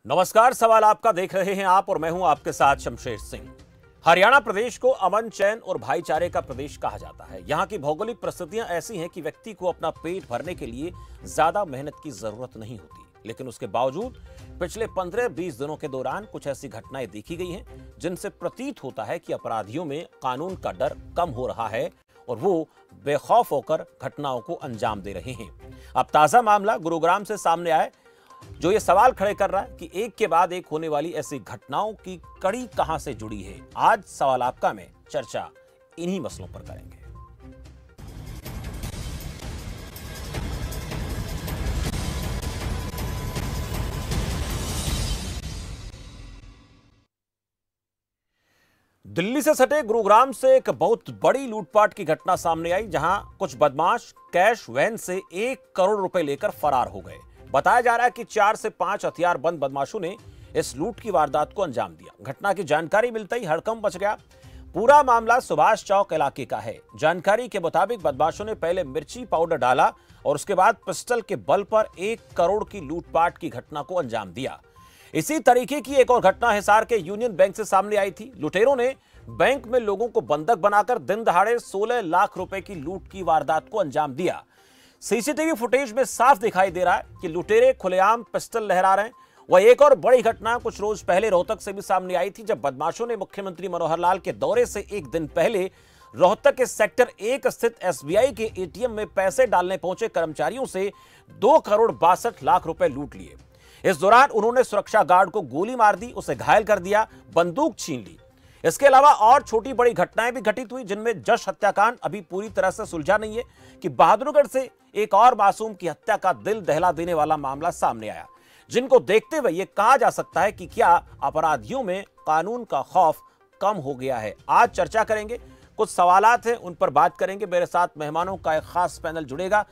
नमस्कार, सवाल आपका देख रहे हैं आप और मैं हूं आपके साथ शमशेर सिंह। हरियाणा प्रदेश को अमन, चैन और भाईचारे का प्रदेश कहा जाता है। यहां की भौगोलिक परिस्थितियां ऐसी हैं कि व्यक्ति को अपना पेट भरने के लिए ज्यादा मेहनत की जरूरत नहीं होती, लेकिन उसके बावजूद पिछले 15-20 दिनों के दौरान कुछ ऐसी घटनाएं देखी गई हैं जिनसे प्रतीत होता है कि अपराधियों में कानून का डर कम हो रहा है और वो बेखौफ होकर घटनाओं को अंजाम दे रहे हैं। अब ताजा मामला गुरुग्राम से सामने आया, जो ये सवाल खड़े कर रहा है कि एक के बाद एक होने वाली ऐसी घटनाओं की कड़ी कहां से जुड़ी है। आज सवाल आपका में चर्चा इन्हीं मसलों पर करेंगे। दिल्ली से सटे गुरुग्राम से एक बहुत बड़ी लूटपाट की घटना सामने आई, जहां कुछ बदमाश कैश वैन से 1 करोड़ रुपए लेकर फरार हो गए। बताया जा रहा है कि 4 से 5 हथियारबंद बदमाशों ने इस लूट की वारदात को अंजाम दिया। घटना की जानकारी मिलते ही हड़कंप मच गया। पूरा मामला सुभाष चौक इलाके का है। जानकारी के मुताबिक बदमाशों ने पहले मिर्ची पाउडर डाला और उसके बाद पिस्टल के बल पर 1 करोड़ की लूटपाट की घटना को अंजाम दिया। इसी तरीके की एक और घटना हिसार के यूनियन बैंक से सामने आई थी। लुटेरों ने बैंक में लोगों को बंधक बनाकर दिन दहाड़े 16 लाख रुपए की लूट की वारदात को अंजाम दिया। सीसीटीवी फुटेज में साफ दिखाई दे रहा है कि लुटेरे खुलेआम पिस्टल लहरा रहे हैं। वह एक और बड़ी घटना कुछ रोज पहले रोहतक से भी सामने आई थी, जब बदमाशों ने मुख्यमंत्री मनोहर लाल के दौरे से एक दिन पहले रोहतक के सेक्टर 1 स्थित एसबीआई के एटीएम में पैसे डालने पहुंचे कर्मचारियों से 2 करोड़ 62 लाख रुपए लूट लिए। इस दौरान उन्होंने सुरक्षा गार्ड को गोली मार दी, उसे घायल कर दिया, बंदूक छीन ली। इसके अलावा और छोटी बड़ी घटनाएं भी घटित हुई, जिनमें जश हत्याकांड अभी पूरी तरह से सुलझा नहीं है कि बहादुरगढ़ से एक और मासूम की हत्या का दिल दहला देने वाला मामला सामने आया, जिनको देखते हुए यह कहा जा सकता है कि क्या अपराधियों में कानून का खौफ कम हो गया है। आज चर्चा करेंगे, कुछ सवालात हैं उन पर बात करेंगे। मेरे साथ मेहमानों का एक खास पैनल जुड़ेगा।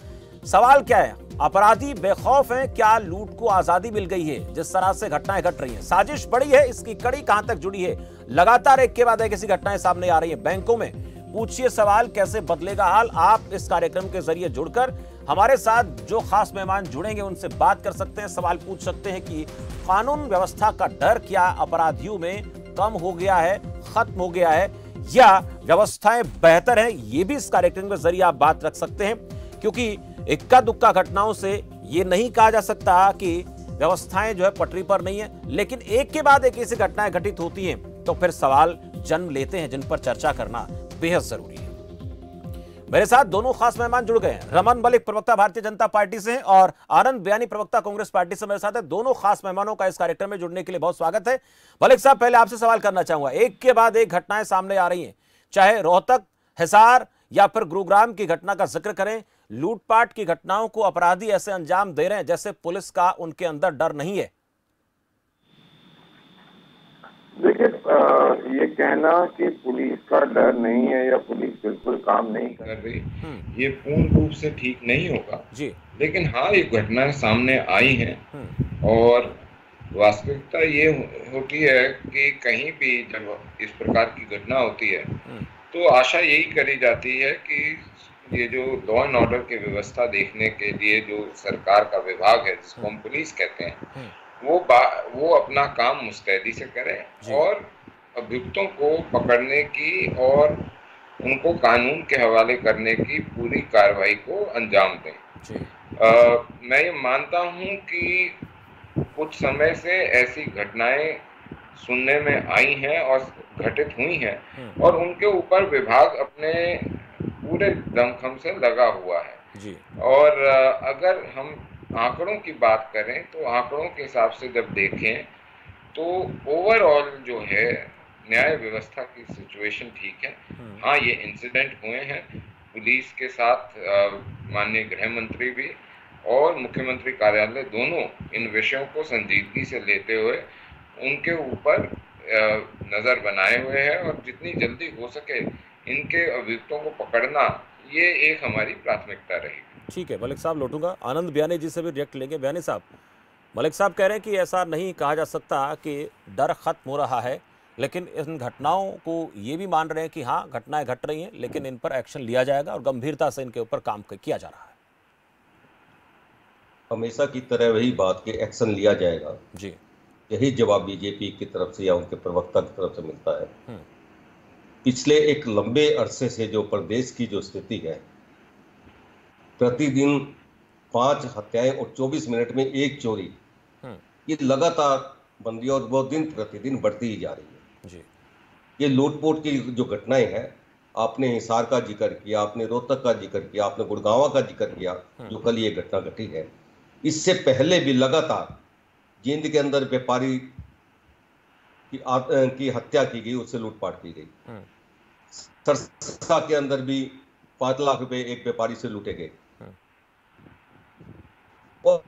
सवाल क्या है, अपराधी बेखौफ हैं? क्या लूट को आजादी मिल गई है जिस तरह से घटनाएं घट रही हैं? साजिश बड़ी है, इसकी कड़ी कहां तक जुड़ी है? लगातार एक के बाद एक ऐसी घटनाएं सामने आ रही हैं बैंकों में। पूछिए सवाल, कैसे बदलेगा हाल? आप इस कार्यक्रम के जरिए जुड़कर हमारे साथ जो खास मेहमान जुड़ेंगे उनसे बात कर सकते हैं, सवाल पूछ सकते हैं कि कानून व्यवस्था का डर क्या अपराधियों में कम हो गया है, खत्म हो गया है, या व्यवस्थाएं बेहतर हैं? ये भी इस कार्यक्रम के जरिए आप बात रख सकते हैं, क्योंकि इक्का दुक्का घटनाओं से ये नहीं कहा जा सकता कि व्यवस्थाएं जो है पटरी पर नहीं है, लेकिन एक के बाद एक ऐसी घटनाएं घटित होती हैं तो फिर सवाल जन्म लेते हैं जिन पर चर्चा करना बेहद जरूरी है। मेरे साथ दोनों खास मेहमान जुड़ गए हैं। रमन मलिक प्रवक्ता भारतीय जनता पार्टी से हैं और आनंद बयानी प्रवक्ता कांग्रेस पार्टी से मेरे साथ है। दोनों खास मेहमानों का इस कार्यक्रम में जुड़ने के लिए बहुत स्वागत है। मलिक साहब, पहले आपसे सवाल करना चाहूंगा, एक के बाद एक घटनाएं सामने आ रही हैं, चाहे रोहतक, हिसार या फिर गुरुग्राम की घटना का जिक्र करें, लूटपाट की घटनाओं को अपराधी ऐसे अंजाम दे रहे हैं जैसे पुलिस का उनके अंदर डर नहीं है। देखिए, ये कहना कि पुलिस का डर नहीं है या पुलिस बिल्कुल काम नहीं कर रही, ये पूर्ण रूप से ठीक नहीं होगा जी। लेकिन हाँ, ये घटनाएं सामने आई हैं और वास्तविकता ये होती है कि कहीं भी जब इस प्रकार की घटना होती है तो आशा यही करी जाती है कि ये जो लॉ एंड ऑर्डर की व्यवस्था देखने के लिए जो सरकार का विभाग है, जिसको हम पुलिस कहते हैं, वो अपना काम मुस्तैदी से करें और अभियुक्तों को पकड़ने की और उनको कानून के हवाले करने की पूरी कार्रवाई को अंजाम दें। मैं ये मानता हूँ कि कुछ समय से ऐसी घटनाएं सुनने में आई हैं और घटित हुई हैं और उनके ऊपर विभाग अपने पूरे दमखम से लगा हुआ है जी। और अगर हम आंकड़ों की बात करें तो आंकड़ों के हिसाब से जब देखें तो ओवरऑल जो है न्याय व्यवस्था की सिचुएशन ठीक है। हाँ, ये इंसिडेंट हुए हैं, पुलिस के साथ माननीय गृह मंत्री भी और मुख्यमंत्री कार्यालय दोनों इन विषयों को संजीदगी से लेते हुए उनके ऊपर नजर बनाए हुए हैं और जितनी जल्दी हो सके इनके अभियुक्तों को पकड़ना, ये एक हमारी प्राथमिकता रहेगी। ठीक है, मलिक साहब लौटूंगा, आनंद बयानी जी से भी रिएक्ट लेंगे। बयानी साहब, मलिक साहब कह रहे हैं कि ऐसा नहीं कहा जा सकता कि डर खत्म हो रहा है, लेकिन इन घटनाओं को ये भी मान रहे हैं कि हाँ, घटनाएं घट रही हैं लेकिन इन पर एक्शन लिया जाएगा और गंभीरता से इनके ऊपर काम किया जा रहा है। हमेशा की तरह वही बात कि एक्शन लिया जाएगा जी। यही जवाब बीजेपी की तरफ से या उनके प्रवक्ता की तरफ से मिलता है। पिछले एक लंबे अरसे से जो प्रदेश की जो स्थिति है, प्रतिदिन 5 हत्याएं और 24 मिनट में एक चोरी, ये लगातार बन रही है और वो दिन प्रतिदिन बढ़ती ही जा रही है जी। ये लूटपाट की जो घटनाएं हैं, आपने हिसार का जिक्र किया, आपने रोहतक का जिक्र किया, आपने गुड़गांव का जिक्र किया, जो कल ये घटना घटी है। इससे पहले भी लगातार जींद के अंदर व्यापारी की हत्या की गई, उससे लूटपाट की गई। सरसा के अंदर भी 5 लाख रुपए एक व्यापारी से लूटे गए। और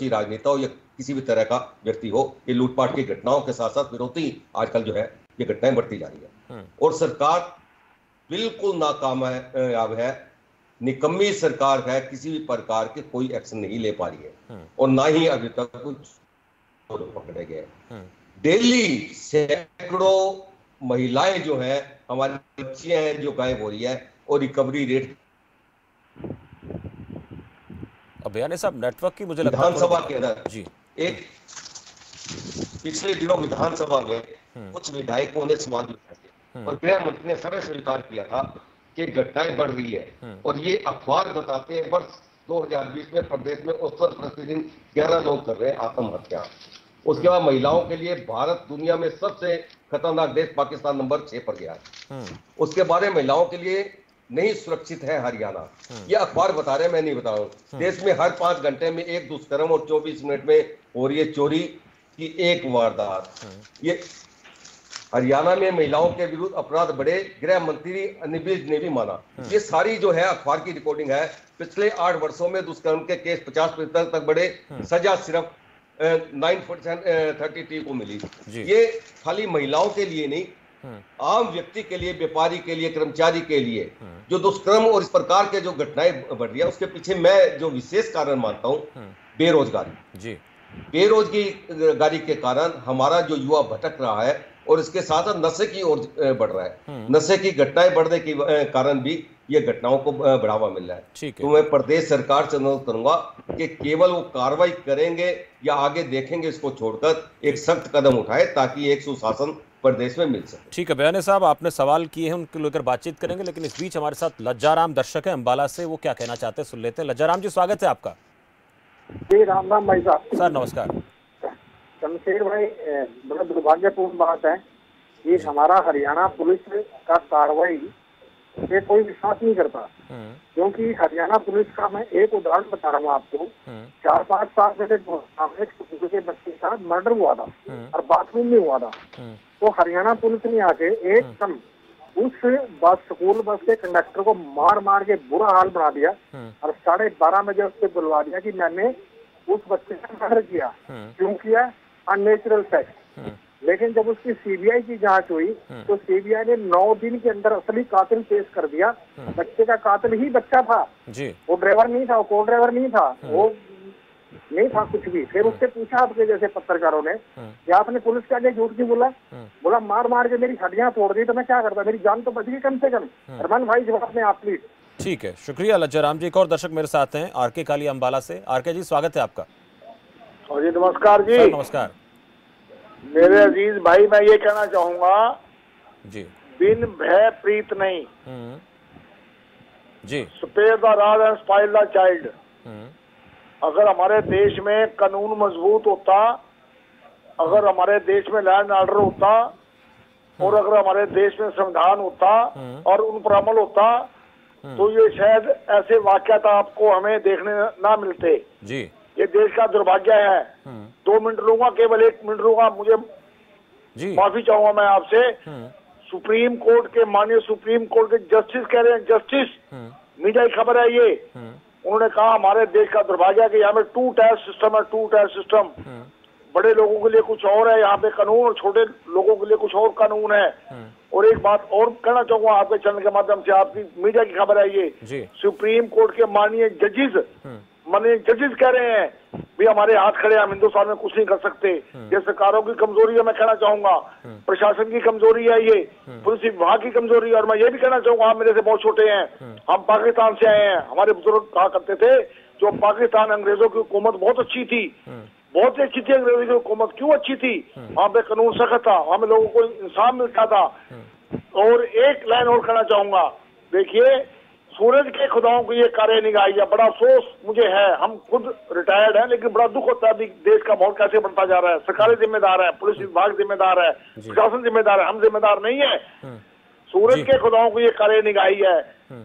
राजनेता हो या किसी भी तरह का व्यक्ति हो, ये लूटपाट की घटनाओं के साथ साथ विरोधी आजकल जो है ये घटनाएं बढ़ती जा रही है। और सरकार बिल्कुल नाकामयाब है, निकम्मी सरकार है, किसी भी प्रकार के कोई एक्शन नहीं ले पा रही है और ना ही अभी तक कुछ पकड़े गए। डेली सैकड़ों महिलाएं जो है, हमारी बच्चियां हैं जो गायब हो रही है और रिकवरी रेट। अब बयाने साहब नेटवर्क की मुझे लगता है विधानसभा के अंदर जी एक पिछले दिनों विधानसभा में कुछ विधायकों ने सवाल उठाए और गृह मंत्री ने सरल स्वीकार किया था कि घटनाएं बढ़ रही है और ये अखबार बताते हैं वर्ष 2020 में प्रदेश में औसत प्रतिदिन 11 लोग कर रहे हैं आत्महत्या। उसके बाद महिलाओं के लिए भारत दुनिया में सबसे खतरनाक देश पाकिस्तान नंबर 6 पर गया है। उसके बाद महिलाओं के लिए नहीं सुरक्षित है हरियाणा। ये अखबार बता रहे हैं, मैं नहीं बता रहा हूँ। देश में हर 5 घंटे में एक दुष्कर्म और 24 मिनट में हो रही है चोरी की एक वारदात। ये हरियाणा में महिलाओं के विरुद्ध अपराध बढ़े, गृह मंत्री अनिल विज ने भी माना। ये सारी जो है अखबार की रिकॉर्डिंग है। पिछले 8 वर्षों में दुष्कर्म के केस 50% तक बढ़े, सजा सिर्फ 9.33 को मिली। ये खाली महिलाओं के लिए नहीं, आम व्यक्ति के लिए, व्यापारी के लिए, कर्मचारी के लिए जो दुष्कर्म और इस प्रकार के जो घटनाएं बढ़ रही है, उसके पीछे मैं जो विशेष कारण मानता हूं बेरोजगारी जी। बेरोजगारी के कारण हमारा जो युवा भटक रहा है और इसके साथ साथ नशे की ओर बढ़ रहा है। नशे की घटनाएं बढ़ने के कारण भी ये घटनाओं को बढ़ावा मिल रहा है। तो मैं प्रदेश सरकार से अनुरोध करूंगा कि केवल वो कार्रवाई करेंगे या आगे देखेंगे, इसको छोड़कर एक सख्त कदम उठाए ताकि एक सुशासन प्रदेश में मिल सके। ठीक है बयाने साहब, आपने सवाल किए हैं, उनको लेकर बातचीत करेंगे, लेकिन इस बीच हमारे साथ लज्जाराम दर्शक है अंबाला से, वो क्या कहना चाहते हैं सुन लेते हैं। लज्जाराम जी, स्वागत है आपका। जी राम राम भाई साहब। सर नमस्कार। शमशेर भाई, बड़ा दुर्भाग्यपूर्ण बात है कि हमारा हरियाणा पुलिस का कार्रवाई पे कोई विश्वास नहीं करता, क्योंकि हरियाणा पुलिस का मैं एक उदाहरण बता रहा हूँ आपको। 4-5 साल पहले स्कूल के बच्चे के साथ मर्डर हुआ था और बाथरूम में हुआ था। तो हरियाणा पुलिस ने आके एकदम उस स्कूल बस के कंडक्टर को मार मार के बुरा हाल बना दिया और 12:30 बजे उससे बुलवा दिया कि मैंने उस बच्चे का मर्डर किया। क्यों किया? Unnatural sex. लेकिन जब उसकी सीबीआई की जांच हुई तो सीबीआई ने 9 दिन के अंदर असली कातिल पेश कर दिया। बच्चे का कातिल ही बच्चा था जी। वो ड्राइवर नहीं था, वो को ड्राइवर नहीं था, वो नहीं था कुछ भी। फिर उससे पूछा आपके जैसे पत्रकारों ने कि आपने पुलिस के आगे झूठ क्यों बोला? बोला मार मार के मेरी हड्डियां तोड़ दी तो मैं क्या करता, मेरी जान तो बच गई कम से कम। अरमान भाई जवाब में आप प्लीज। ठीक है, शुक्रिया लज्जाराम जी। एक और दर्शक मेरे साथ हैं, आरके कालिया अंबाला से। आरके जी, स्वागत है आपका। जी नमस्कार जी। नमस्कार मेरे अजीज भाई, मैं ये कहना चाहूंगा जी, बिन भय प्रीत नहीं जी, spare the rod and spoil the child. अगर हमारे देश में कानून मजबूत होता, अगर हमारे देश में लैंड एंड ऑर्डर होता और अगर हमारे देश में संविधान होता और उन पर अमल होता तो ये शायद ऐसे वाकयात आपको हमें देखने ना मिलते जी। ये देश का दुर्भाग्य है। 2 मिनट लूंगा, केवल 1 मिनट लूंगा, मुझे जी माफी चाहूंगा मैं आपसे। सुप्रीम कोर्ट के माननीय सुप्रीम कोर्ट के जस्टिस कह रहे हैं, जस्टिस, मीडिया की खबर है ये, उन्होंने कहा हमारे देश का दुर्भाग्य है कि यहाँ पे 2 टायर सिस्टम है, 2 टायर सिस्टम। बड़े लोगों के लिए कुछ और है यहाँ पे कानून और छोटे लोगों के लिए कुछ और कानून है। और एक बात और कहना चाहूंगा आपके चैनल के माध्यम से, आपकी मीडिया की खबर है ये, सुप्रीम कोर्ट के माननीय जजेस कह रहे हैं भी हमारे हाथ खड़े, हम हिंदुस्तान में कुछ नहीं कर सकते। ये सरकारों की कमजोरी है, मैं कहना चाहूंगा प्रशासन की कमजोरी है, ये पुलिस विभाग की कमजोरी है। और मैं ये भी कहना चाहूंगा, आप मेरे से बहुत छोटे हैं, हम पाकिस्तान से आए हैं। हमारे बुजुर्ग कहा करते थे जो पाकिस्तान अंग्रेजों की हुकूमत बहुत अच्छी थी, बहुत ही अच्छी थी अंग्रेजों की हुकूमत। क्यों अच्छी थी? वहाँ पे कानून सख्त था, वहाँ पे लोगों को इंसाफ मिलता था। और एक लाइन और कहना चाहूंगा, देखिए सूरज के खुदाओं को ये कार्य निगाही है, बड़ा अफसोस मुझे है, हम खुद रिटायर्ड हैं, लेकिन बड़ा दुख होता है देश का माहौल कैसे बढ़ता जा रहा है। सरकारी जिम्मेदार है, पुलिस विभाग जिम्मेदार है, प्रशासन जिम्मेदार है, हम जिम्मेदार नहीं है। सूरज के खुदाओं को ये कार्य निगाही है,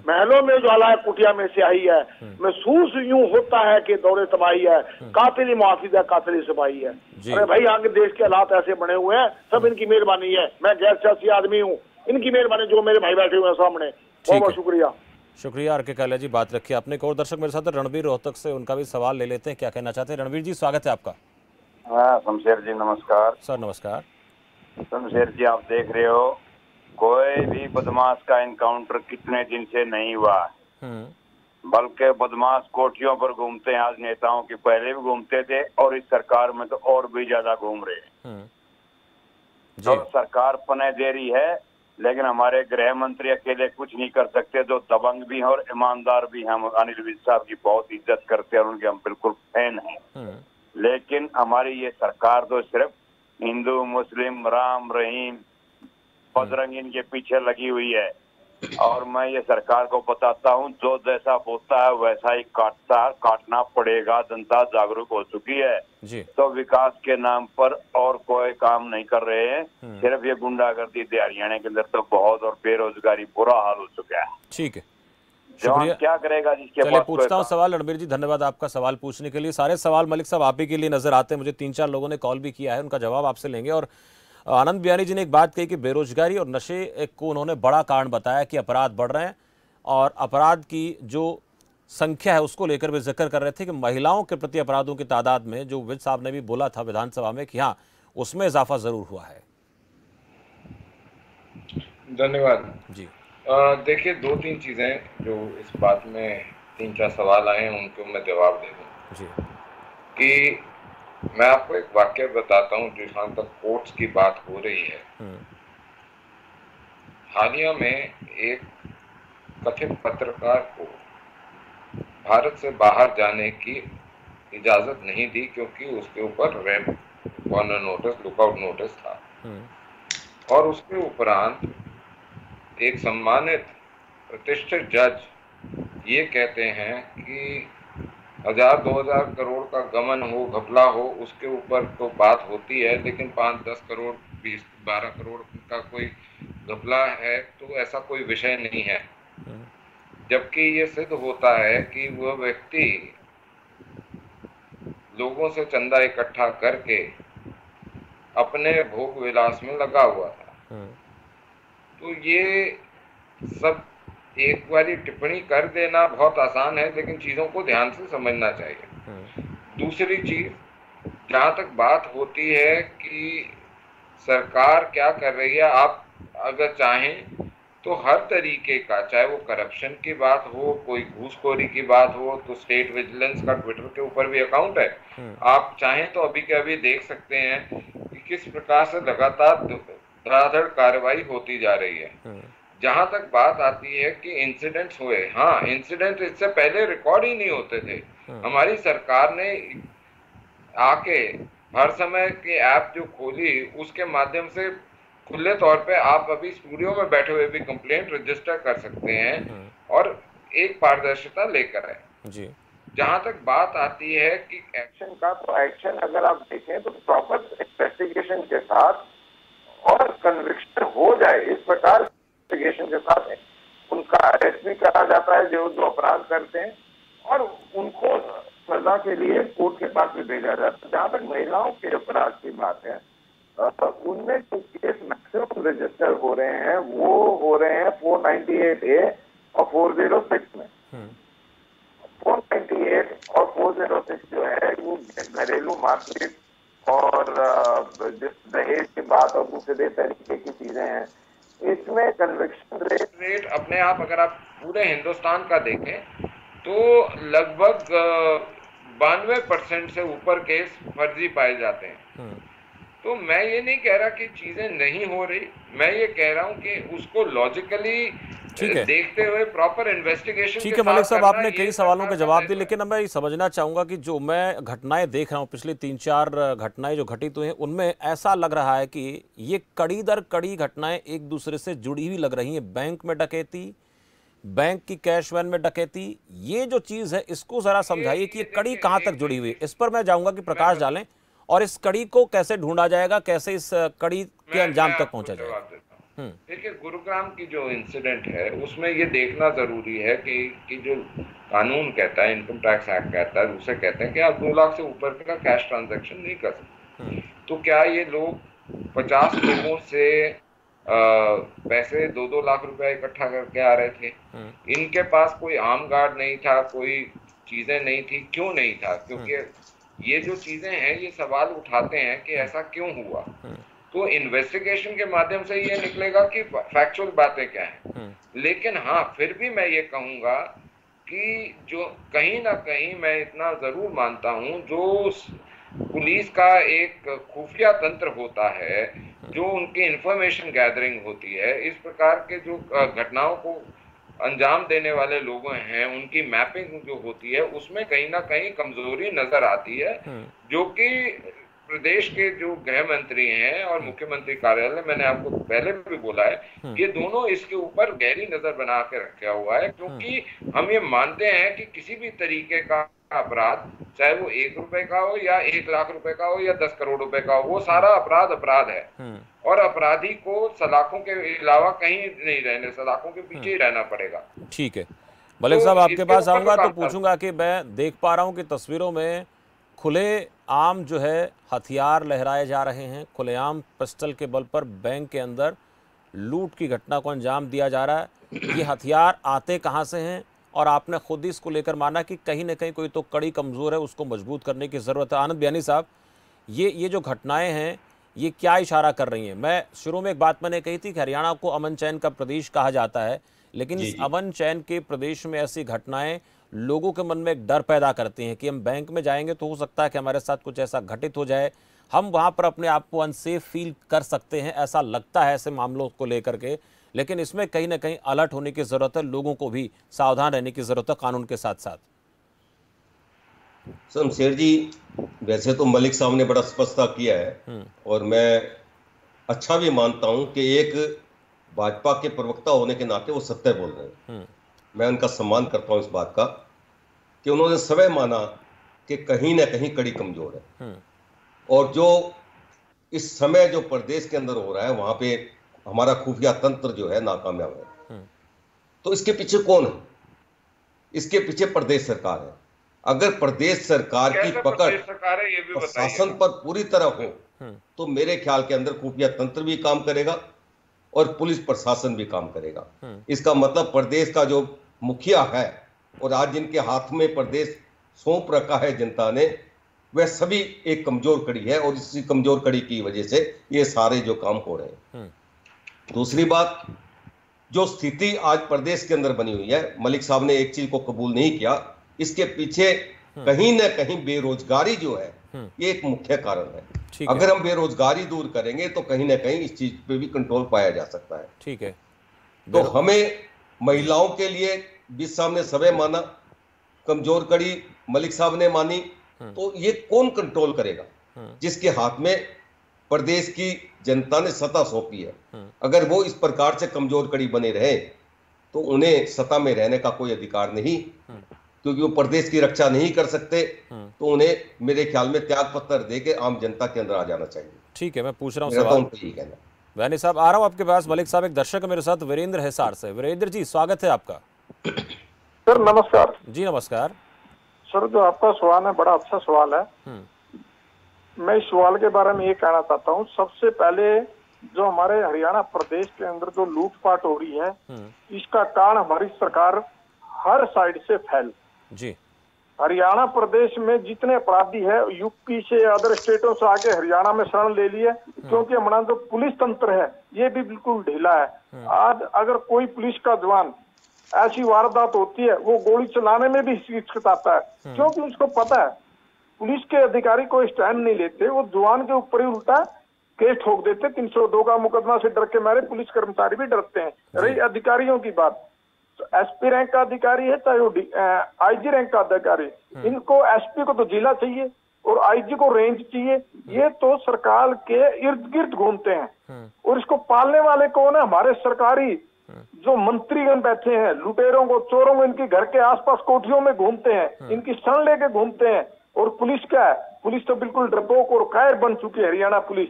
महलों में उजाला है, कुटिया में स्याही है, महसूस यूं होता है कि दौरे तबाही है, कातिली मुआफिज है, कातिली सिपाही है। अरे भाई आगे देश के हालात ऐसे बने हुए हैं, सब इनकी मेहरबानी है। मैं गैर सियासी आदमी हूँ, इनकी मेहरबानी, जो मेरे भाई बैठे हुए हैं सामने। बहुत बहुत शुक्रिया। शुक्रिया आर के कालिया जी, बात रखिए आपने। एक और दर्शक मेरे साथ रणवीर रोहतक से, उनका भी सवाल ले लेते हैं, क्या कहना चाहते हैं। रणवीर जी स्वागत है आपका। हाँ शमशेर जी नमस्कार। सर नमस्कार। शमशेर जी आप देख रहे हो, कोई भी बदमाश का इनकाउंटर कितने दिन से नहीं हुआ, बल्कि बदमाश कोठियों पर घूमते हैं। आज नेताओं की पहले भी घूमते थे और इस सरकार में तो और भी ज्यादा घूम रहे हैं। तो सरकार पने दे रही है, लेकिन हमारे गृह मंत्री अकेले कुछ नहीं कर सकते, जो दबंग भी हैं और ईमानदार भी हैं। हम अनिल विज साहब की बहुत इज्जत करते हैं और उनके हम बिल्कुल फैन हैं। लेकिन हमारी ये सरकार तो सिर्फ हिंदू मुस्लिम राम रहीम बजरंग इनके पीछे लगी हुई है। और मैं ये सरकार को बताता हूँ, जो जैसा बोलता है वैसा ही काटना पड़ेगा। जनता जागरूक हो चुकी है जी। तो विकास के नाम पर और कोई काम नहीं कर रहे हैं, सिर्फ ये गुंडागर्दी दे। हरियाणा के अंदर तो बहुत, और बेरोजगारी बुरा हाल हो चुका है। ठीक है, जवान क्या करेगा जिसके चलिए पास। पूछता हूँ सवाल। रणबीर जी धन्यवाद आपका सवाल पूछने के लिए। सारे सवाल मलिक साहब आप ही के लिए नजर आते हैं, मुझे 3-4 लोगों ने कॉल भी किया है, उनका जवाब आपसे लेंगे। और आनंद बियानी जी ने एक बात कही कि बेरोजगारी और नशे को उन्होंने बड़ा कारण बताया कि अपराध बढ़ रहे हैं, और अपराध की जो संख्या है उसको लेकर भी जिक्र कर रहे थे कि महिलाओं के प्रति अपराधों की तादाद में, जो विज साहब ने भी बोला था विधानसभा में कि हाँ उसमें इजाफा जरूर हुआ है। धन्यवाद जी। देखिए 2-3 चीजें जो इस बात में 3-4 सवाल आए हैं उनको मैं जवाब दे दूं जी। कि मैं आपको एक वाक्य बताता हूँ, जहाँ तक कोर्ट्स की बात हो रही है। हालिया में एक कथित पत्रकार को भारत से बाहर जाने की इजाजत नहीं दी, क्योंकि उसके ऊपर red corner notice, lookout notice था। और उसके उपरांत एक सम्मानित प्रतिष्ठित जज ये कहते हैं कि 1000-2000 करोड़ का गमन हो, घपला हो, उसके ऊपर तो बात होती है, लेकिन 5-10 करोड़ 20-12 करोड़ का कोई घपला है तो ऐसा कोई विषय नहीं है। जबकि ये सिद्ध होता है कि वह व्यक्ति लोगों से चंदा इकट्ठा करके अपने भोग विलास में लगा हुआ था। तो ये सब एक बारी टिप्पणी कर देना बहुत आसान है, लेकिन चीजों को ध्यान से समझना चाहिए। दूसरी चीज, जहां तक बात होती है कि सरकार क्या कर रही है, आप अगर चाहें तो हर तरीके का, चाहे वो करप्शन की बात हो, कोई घूसखोरी की बात हो, तो स्टेट विजिलेंस का ट्विटर के ऊपर भी अकाउंट है। आप चाहें तो अभी के अभी देख सकते हैं कि किस प्रकार से लगातार धड़ाधड़ कार्रवाई होती जा रही है। जहां तक बात आती है कि इंसिडेंट्स हुए, हाँ इंसिडेंट इससे पहले रिकॉर्ड ही नहीं होते थे। हमारी सरकार ने आके हर समय की ऐप जो खोली, उसके माध्यम से खुले तौर पे आप अभी स्टूडियो में बैठे हुए भी कंप्लेंट रजिस्टर कर सकते हैं और एक पारदर्शिता लेकर आए। जी। जहां तक बात आती है कि एक्शन का, तो एक्शन अगर आप देखें तो प्रॉपर इन्वेस्टिगेशन के साथ और कन्विक्शन हो जाए, इस प्रकार इन्वेस्टिगेशन के साथ उनका अरेस्ट भी करा जाता है जो अपराध करते हैं, और उनको सजा के लिए कोर्ट के पास भी भेजा जाता है। जहाँ तक महिलाओं के अपराध की बात है, उनमें जो केस मैक्सिमम रजिस्टर हो रहे हैं वो हो रहे हैं 498A और 406 में। 498 और 406 जो है वो घरेलू मारपीट और दहेज की बात और दूसरे तरीके की चीजें हैं। इसमें कन्विक्शन रेट अपने आप अगर आप पूरे हिंदुस्तान का देखें तो लगभग 92% से ऊपर केस फर्जी पाए जाते हैं। तो मैं ये नहीं कह रहा कि चीजें नहीं हो रही, मैं ये कह रहा हूँ कि उसको लॉजिकली देखते हुए प्रॉपर इन्वेस्टिगेशन। ठीक है मलिक साहब, आपने कई सवालों के जवाब दिए, लेकिन अब मैं ये समझना चाहूंगा कि जो मैं घटनाएं देख रहा हूं, पिछली 3-4 घटनाएं जो घटित हुई हैं, उनमें ऐसा लग रहा है कि ये कड़ी दर कड़ी घटनाएं एक दूसरे से जुड़ी हुई लग रही हैं। बैंक में डकैती, बैंक की कैश वैन में डकैती, ये जो चीज है इसको जरा समझाइए कि ये कड़ी कहां तक जुड़ी हुई है। इस पर मैं चाहूंगा कि प्रकाश डालें और इस कड़ी को कैसे ढूंढा जाएगा, कैसे इस कड़ी के अंजाम तक पहुंचा जाएगा। देखिए, गुरुग्राम की जो इंसिडेंट है उसमें ये देखना जरूरी है कि जो कानून कहता है, इनकम टैक्स एक्ट कहता है, उसे कहते हैं कि आप 2 लाख से ऊपर का कैश ट्रांजैक्शन नहीं कर सकते। तो क्या ये लोग 50 लोगों से पैसे 2-2 लाख रुपए इकट्ठा करके आ रहे थे? इनके पास कोई आर्म गार्ड नहीं था, कोई चीजें नहीं थी। क्यों नहीं था? क्योंकि ये जो चीजें हैं, ये सवाल उठाते हैं कि ऐसा क्यों हुआ। तो इन्वेस्टिगेशन के माध्यम से ये निकलेगा कि फैक्चुअल बातें क्या हैं। लेकिन हाँ, फिर भी मैं ये कहूंगा कि जो कहीं ना कहीं मैं इतना जरूर मानता हूं, जो पुलिस का एक खुफिया तंत्र होता है, जो उनकी इंफॉर्मेशन गैदरिंग होती है, इस प्रकार के जो घटनाओं को अंजाम देने वाले लोग हैं, उनकी मैपिंग जो होती है, उसमें कहीं ना कहीं कमजोरी नजर आती है, जो कि प्रदेश के जो गृह मंत्री हैं और मुख्यमंत्री कार्यालय, मैंने आपको पहले भी बोला है, ये दोनों इसके ऊपर गहरी नजर बना के रखा हुआ है। क्योंकि हम ये मानते हैं कि किसी भी तरीके का अपराध, चाहे वो 1 रुपए का हो या 1 लाख रुपए का हो या 10 करोड़ रुपए का हो, वो सारा अपराध है। और अपराधी को सलाखों के अलावा कहीं नहीं रहने, सलाखों के पीछे ही रहना पड़ेगा। ठीक है मलिक साहब, आपके पास आऊंगा तो पूछूंगा कि मैं देख पा रहा हूं कि तस्वीरों में खुले आम जो है हथियार लहराए जा रहे हैं, खुलेआम पिस्टल के बल पर बैंक के अंदर लूट की घटना को अंजाम दिया जा रहा है। ये हथियार आते कहां से हैं? और आपने खुद ही इसको लेकर माना कि कहीं ना कहीं कोई तो कड़ी कमज़ोर है, उसको मजबूत करने की ज़रूरत है। आनंद बयानी साहब, ये जो घटनाएं हैं ये क्या इशारा कर रही हैं? मैं शुरू में एक बात मैंने कही थी कि हरियाणा को अमन चैन का प्रदेश कहा जाता है, लेकिन इस अमन चैन के प्रदेश में ऐसी घटनाएं लोगों के मन में एक डर पैदा करती हैं कि हम बैंक में जाएंगे तो हो सकता है कि हमारे साथ कुछ ऐसा घटित हो जाए, हम वहाँ पर अपने आप को अनसेफ फील कर सकते हैं, ऐसा लगता है ऐसे मामलों को लेकर के। लेकिन इसमें कहीं ना कहीं अलर्ट होने की ज़रूरत है, लोगों को भी सावधान रहने की ज़रूरत है कानून के साथ साथ। शमशेर जी, वैसे तो मलिक साहब ने बड़ा स्पष्टता किया है और मैं अच्छा भी मानता हूं कि एक भाजपा के प्रवक्ता होने के नाते वो सत्य बोल रहे हैं। मैं उनका सम्मान करता हूं इस बात का कि उन्होंने स्वयं माना कि कहीं ना कहीं कड़ी कमजोर है। और जो इस समय जो प्रदेश के अंदर हो रहा है, वहां पे हमारा खुफिया तंत्र जो है नाकामयाब है। तो इसके पीछे कौन है? इसके पीछे प्रदेश सरकार है। अगर प्रदेश सरकार की पकड़ प्रशासन पर पूरी तरह हो तो मेरे ख्याल के अंदर खुफिया तंत्र भी काम करेगा और पुलिस प्रशासन भी काम करेगा। इसका मतलब प्रदेश का जो मुखिया है और आज जिनके हाथ में प्रदेश सौंप रखा है जनता ने, वह सभी एक कमजोर कड़ी है और इसी कमजोर कड़ी की वजह से ये सारे जो काम हो रहे हैं। दूसरी बात, जो स्थिति आज प्रदेश के अंदर बनी हुई है, मलिक साहब ने एक चीज को कबूल नहीं किया, इसके पीछे कहीं ना कहीं बेरोजगारी जो है ये एक मुख्य कारण है। अगर हम बेरोजगारी दूर करेंगे तो कहीं ना कहीं इस चीज पे भी कंट्रोल पाया जा सकता है। ठीक है। तो हमें महिलाओं के लिए बीस साहब ने सबे माना, कमजोर कड़ी मलिक साहब ने मानी, तो ये कौन कंट्रोल करेगा? जिसके हाथ में प्रदेश की जनता ने सत्ता सौंपी है। अगर वो इस प्रकार से कमजोर कड़ी बने रहे तो उन्हें सत्ता में रहने का कोई अधिकार नहीं, क्योंकि वो प्रदेश की रक्षा नहीं कर सकते। तो उन्हें मेरे ख्याल में त्याग पत्र देके आम जनता के अंदर आ जाना चाहिए। ठीक है, मैं पूछ रहा हूँ सवाल। बयानी साहब, आ रहा हूँ आपके पास। मलिक साहब, एक दर्शक है मेरे साथ, वीरेंद्र हिसार से। वीरेंद्र जी, स्वागत है आपका। सर नमस्कार। जी नमस्कार सर। जो आपका सवाल है बड़ा अच्छा सवाल है। मैं इस सवाल के बारे में ये कहना चाहता हूँ, सबसे पहले जो हमारे हरियाणा प्रदेश के अंदर जो लूटपाट हो रही है, इसका कारण हमारी सरकार हर साइड से फैल जी। हरियाणा प्रदेश में जितने अपराधी है यूपी से, अदर स्टेटों से आके हरियाणा में शरण ले लिए, क्योंकि हमारा जो पुलिस तंत्र है ये भी बिल्कुल ढीला है। आज अगर कोई पुलिस का जवान ऐसी वारदात होती है, वो गोली चलाने में भी हिचकिचाता है, क्योंकि उसको पता है पुलिस के अधिकारी कोई स्टैंड नहीं लेते, वो जवान के ऊपर ही उल्टा केस ठोक देते। 302 का मुकदमा से डर के मारे पुलिस कर्मचारी भी डरते हैं। रही अधिकारियों की बात, तो एसपी रैंक का अधिकारी है चाहे वो आईजी रैंक का अधिकारी, इनको एसपी को तो जिला चाहिए और आईजी को रेंज चाहिए। ये तो सरकार के इर्द गिर्द घूमते हैं और इसको पालने वाले कौन है? हमारे सरकारी जो मंत्रीगण बैठे हैं, लुटेरों को, चोरों को इनके घर के आसपास कोठियों में घूमते हैं, इनकी शरण लेके घूमते हैं। और पुलिस क्या है? पुलिस तो बिल्कुल डरपोक और कायर बन चुकी है हरियाणा पुलिस।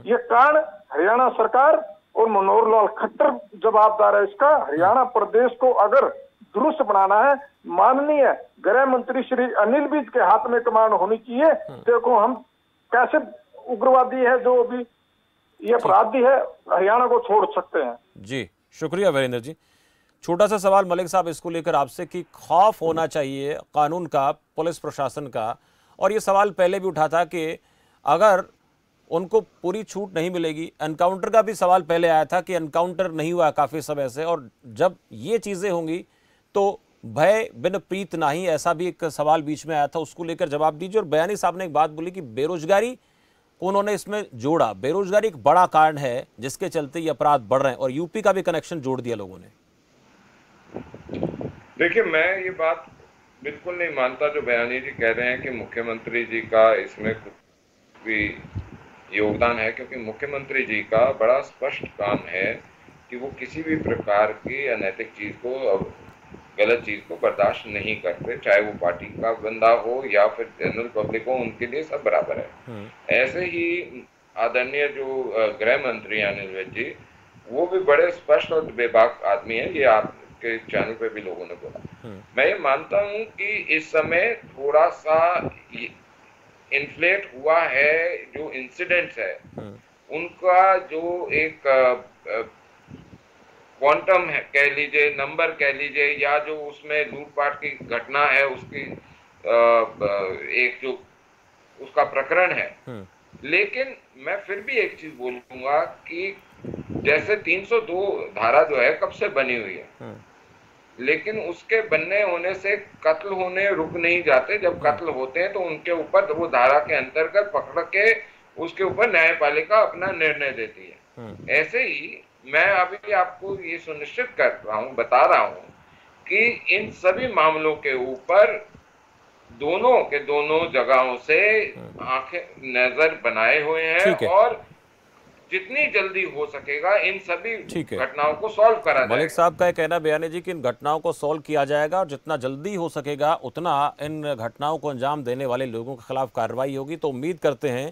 ये कारण हरियाणा सरकार और मनोहर लाल खट्टर जवाबदार है इसका। हरियाणा प्रदेश को अगर दुरुस्त बनाना है, माननीय गृह मंत्री श्री अनिल विज के हाथ में कमान होनी चाहिए। देखो हम कैसे उग्रवादी है जो अभी ये अपराधी है, हरियाणा को छोड़ सकते हैं। जी शुक्रिया वीरेंद्र जी। छोटा सा सवाल मलिक साहब इसको लेकर आपसे कि खौफ होना चाहिए कानून का, पुलिस प्रशासन का, और ये सवाल पहले भी उठा था कि अगर उनको पूरी छूट नहीं मिलेगी, एनकाउंटर का भी सवाल पहले आया था कि एनकाउंटर नहीं हुआ काफ़ी समय से, और जब ये चीज़ें होंगी तो भय बिन प्रीत नाही, ऐसा भी एक सवाल बीच में आया था, उसको लेकर जवाब दीजिए। और बयानी साहब ने एक बात बोली कि बेरोजगारी को उन्होंने इसमें जोड़ा, बेरोजगारी एक बड़ा कारण है जिसके चलते ये अपराध बढ़ रहे हैं, और यूपी का भी कनेक्शन जोड़ दिया लोगों ने। देखिए, मैं ये बात बिल्कुल नहीं मानता जो बयानी जी कह रहे हैं कि मुख्यमंत्री जी का इसमें कुछ भी योगदान है, क्योंकि मुख्यमंत्री जी का बड़ा स्पष्ट काम है कि वो किसी भी प्रकार की अनैतिक चीज को, गलत चीज को बर्दाश्त नहीं करते, चाहे वो पार्टी का बंदा हो या फिर जनरल पब्लिक हो, उनके लिए सब बराबर है। ऐसे ही आदरणीय जो गृह मंत्री अनिल विज जी, वो भी बड़े स्पष्ट और बेबाक आदमी है, ये आपके चैनल पे भी लोगों ने बोला। मैं ये मानता हूँ कि इस समय थोड़ा सा इन्फ्लेट हुआ है जो इंसिडेंट्स है, उनका जो एक क्वांटम है कह लीजिए, नंबर कह लीजिए, या जो उसमें लूटपाट की घटना है उसकी एक जो उसका प्रकरण है। लेकिन मैं फिर भी एक चीज बोलूंगा कि जैसे 302 धारा जो है कब से बनी हुई है, लेकिन उसके बनने होने से कत्ल होने रुक नहीं जाते। जब कत्ल होते हैं तो उनके ऊपर वो धारा के अंतर्गत पकड़ के उसके ऊपर न्यायपालिका अपना निर्णय देती है। ऐसे ही मैं अभी आपको ये सुनिश्चित कर रहा हूँ, बता रहा हूँ कि इन सभी मामलों के ऊपर दोनों के दोनों जगहों से आंखें नजर बनाए हुए हैं और जितनी जल्दी हो सकेगा इन सभी घटनाओं को सॉल्व करा जाएगा। मलिक साहब का यह कहना बयानी जी कि इन घटनाओं को सॉल्व किया जाएगा और जितना जल्दी हो सकेगा उतना इन घटनाओं को अंजाम देने वाले लोगों के खिलाफ कार्रवाई होगी। तो उम्मीद करते हैं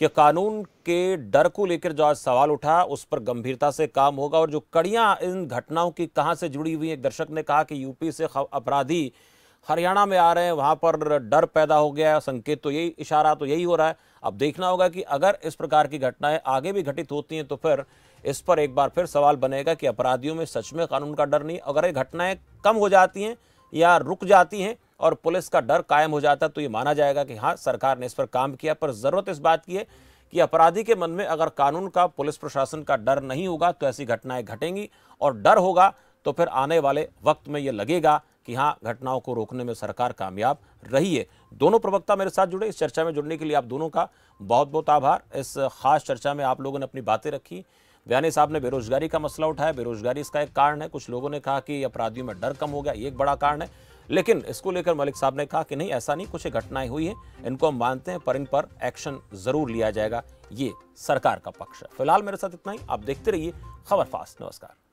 कि कानून के डर को लेकर जो आज सवाल उठा उस पर गंभीरता से काम होगा, और जो कड़ियां इन घटनाओं की कहां से जुड़ी हुई। एक दर्शक ने कहा कि यूपी से अपराधी हरियाणा में आ रहे हैं, वहां पर डर पैदा हो गया है, संकेत तो यही, इशारा तो यही हो रहा है। अब देखना होगा कि अगर इस प्रकार की घटनाएं आगे भी घटित होती हैं तो फिर इस पर एक बार फिर सवाल बनेगा कि अपराधियों में सच में कानून का डर नहीं। अगर ये घटनाएं कम हो जाती हैं या रुक जाती हैं और पुलिस का डर कायम हो जाता है तो ये माना जाएगा कि हाँ, सरकार ने इस पर काम किया। पर जरूरत इस बात की है कि अपराधी के मन में अगर कानून का, पुलिस प्रशासन का डर नहीं होगा तो ऐसी घटनाएं घटेंगी, और डर होगा तो फिर आने वाले वक्त में ये लगेगा कि हाँ, घटनाओं को रोकने में सरकार कामयाब रही है। दोनों प्रवक्ता मेरे साथ जुड़े, इस चर्चा में जुड़ने के लिए आप दोनों का बहुत बहुत आभार। इस खास चर्चा में आप लोगों ने अपनी बातें रखी। बयानी साहब ने बेरोजगारी का मसला उठाया, बेरोजगारी इसका एक कारण है। कुछ लोगों ने कहा कि अपराधियों में डर कम हो गया, ये एक बड़ा कारण है। लेकिन इसको लेकर मलिक साहब ने कहा कि नहीं, ऐसा नहीं, कुछ घटनाएं हुई हैं, इनको हम मानते हैं, पर इन पर एक्शन जरूर लिया जाएगा। ये सरकार का पक्ष है। फिलहाल मेरे साथ इतना ही। आप देखते रहिए खबर फास्ट। नमस्कार।